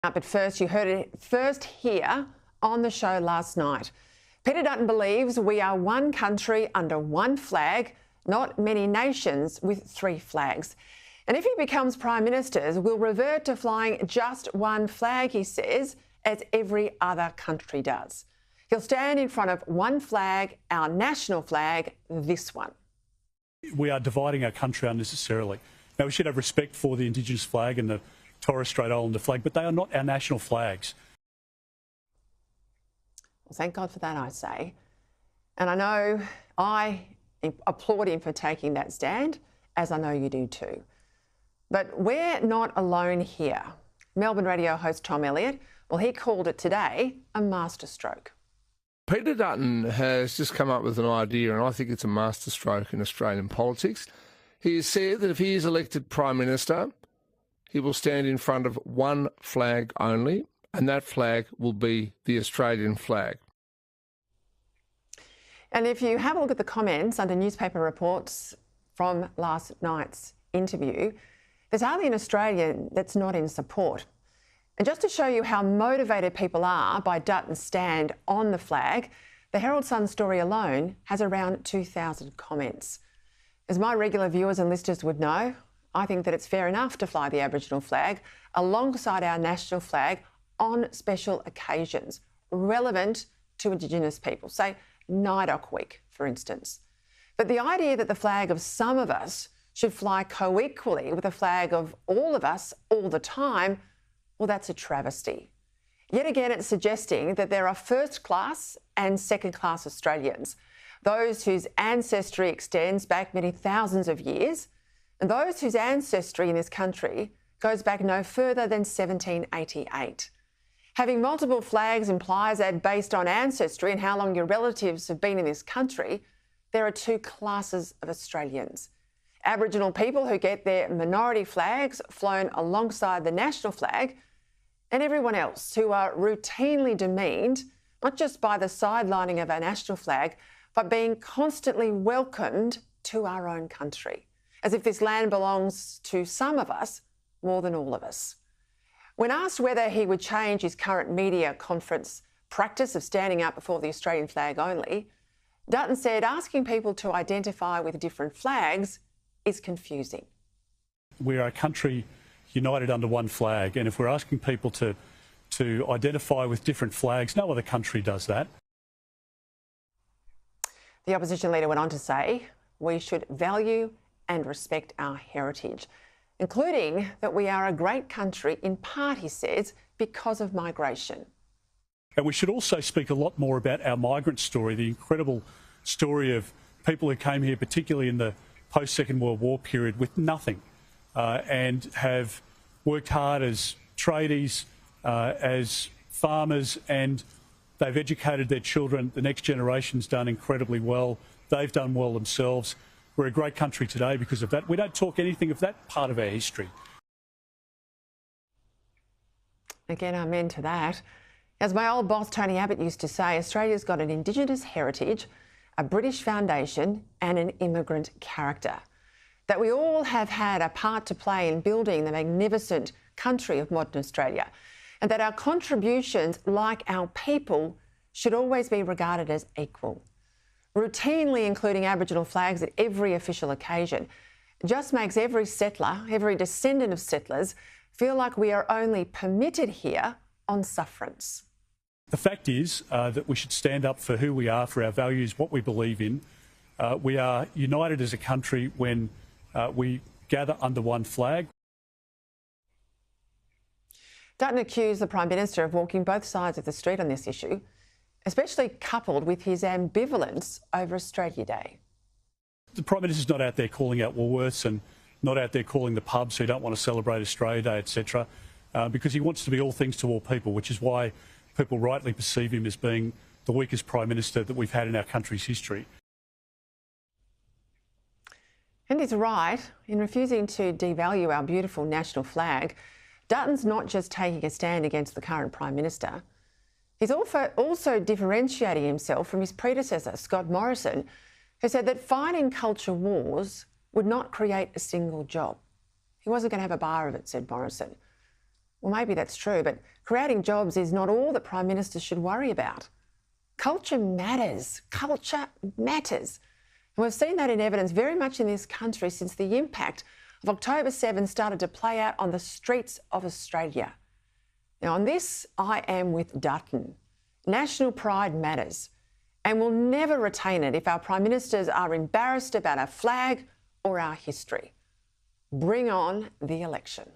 But first, you heard it first here on the show last night. Peter Dutton believes we are one country under one flag, not many nations with three flags. And if he becomes Prime Minister, we'll revert to flying just one flag, he says, as every other country does. He'll stand in front of one flag, our national flag, this one. We are dividing our country unnecessarily. Now, we should have respect for the Indigenous flag and the Torres Strait Islander flag, but they are not our national flags. Well, thank God for that, I say. And I know I applaud him for taking that stand, as I know you do too. But we're not alone here. Melbourne radio host Tom Elliott, well, he called it today a masterstroke. Peter Dutton has just come up with an idea, and I think it's a masterstroke in Australian politics. He has said that if he is elected Prime Minister, he will stand in front of one flag only, and that flag will be the Australian flag. And if you have a look at the comments under newspaper reports from last night's interview, there's hardly an Australian that's not in support. And just to show you how motivated people are by Dutton's stand on the flag, the Herald Sun story alone has around 2,000 comments. As my regular viewers and listeners would know, I think that it's fair enough to fly the Aboriginal flag alongside our national flag on special occasions relevant to Indigenous people, say NIDOC Week, for instance. But the idea that the flag of some of us should fly co-equally with the flag of all of us all the time, well, that's a travesty. Yet again, it's suggesting that there are first-class and second-class Australians, those whose ancestry extends back many thousands of years, and those whose ancestry in this country goes back no further than 1788. Having multiple flags implies that based on ancestry and how long your relatives have been in this country, there are two classes of Australians. Aboriginal people who get their minority flags flown alongside the national flag, and everyone else who are routinely demeaned, not just by the sidelining of our national flag, but being constantly welcomed to our own country, as if this land belongs to some of us more than all of us. When asked whether he would change his current media conference practice of standing up before the Australian flag only, Dutton said asking people to identify with different flags is confusing. We are a country united under one flag, and if we're asking people to identify with different flags, no other country does that. The opposition leader went on to say we should value and respect our heritage, including that we are a great country in part, he says, because of migration. And we should also speak a lot more about our migrant story, the incredible story of people who came here, particularly in the post-Second World War period, with nothing and have worked hard as tradies, as farmers, and they've educated their children. The next generation's done incredibly well. They've done well themselves. We're a great country today because of that. We don't talk anything of that part of our history. Again, amen to that. As my old boss Tony Abbott used to say, Australia's got an Indigenous heritage, a British foundation and an immigrant character. That we all have had a part to play in building the magnificent country of modern Australia, and that our contributions, like our people, should always be regarded as equal. Routinely including Aboriginal flags at every official occasion just makes every settler, every descendant of settlers, feel like we are only permitted here on sufferance. The fact is that we should stand up for who we are, for our values, what we believe in. We are united as a country when we gather under one flag. Dutton accused the Prime Minister of walking both sides of the street on this issue, especially coupled with his ambivalence over Australia Day. The Prime Minister's not out there calling out Woolworths and not out there calling the pubs who don't want to celebrate Australia Day, etc., because he wants to be all things to all people, which is why people rightly perceive him as being the weakest Prime Minister that we've had in our country's history. And he's right. In refusing to devalue our beautiful national flag, Dutton's not just taking a stand against the current Prime Minister. He's also differentiating himself from his predecessor, Scott Morrison, who said that fighting culture wars would not create a single job. He wasn't going to have a bar of it, said Morrison. Well, maybe that's true, but creating jobs is not all that Prime Ministers should worry about. Culture matters. Culture matters. And we've seen that in evidence very much in this country since the impact of October 7 started to play out on the streets of Australia. Now, on this, I am with Dutton. National pride matters, and we'll never retain it if our Prime Ministers are embarrassed about our flag or our history. Bring on the election.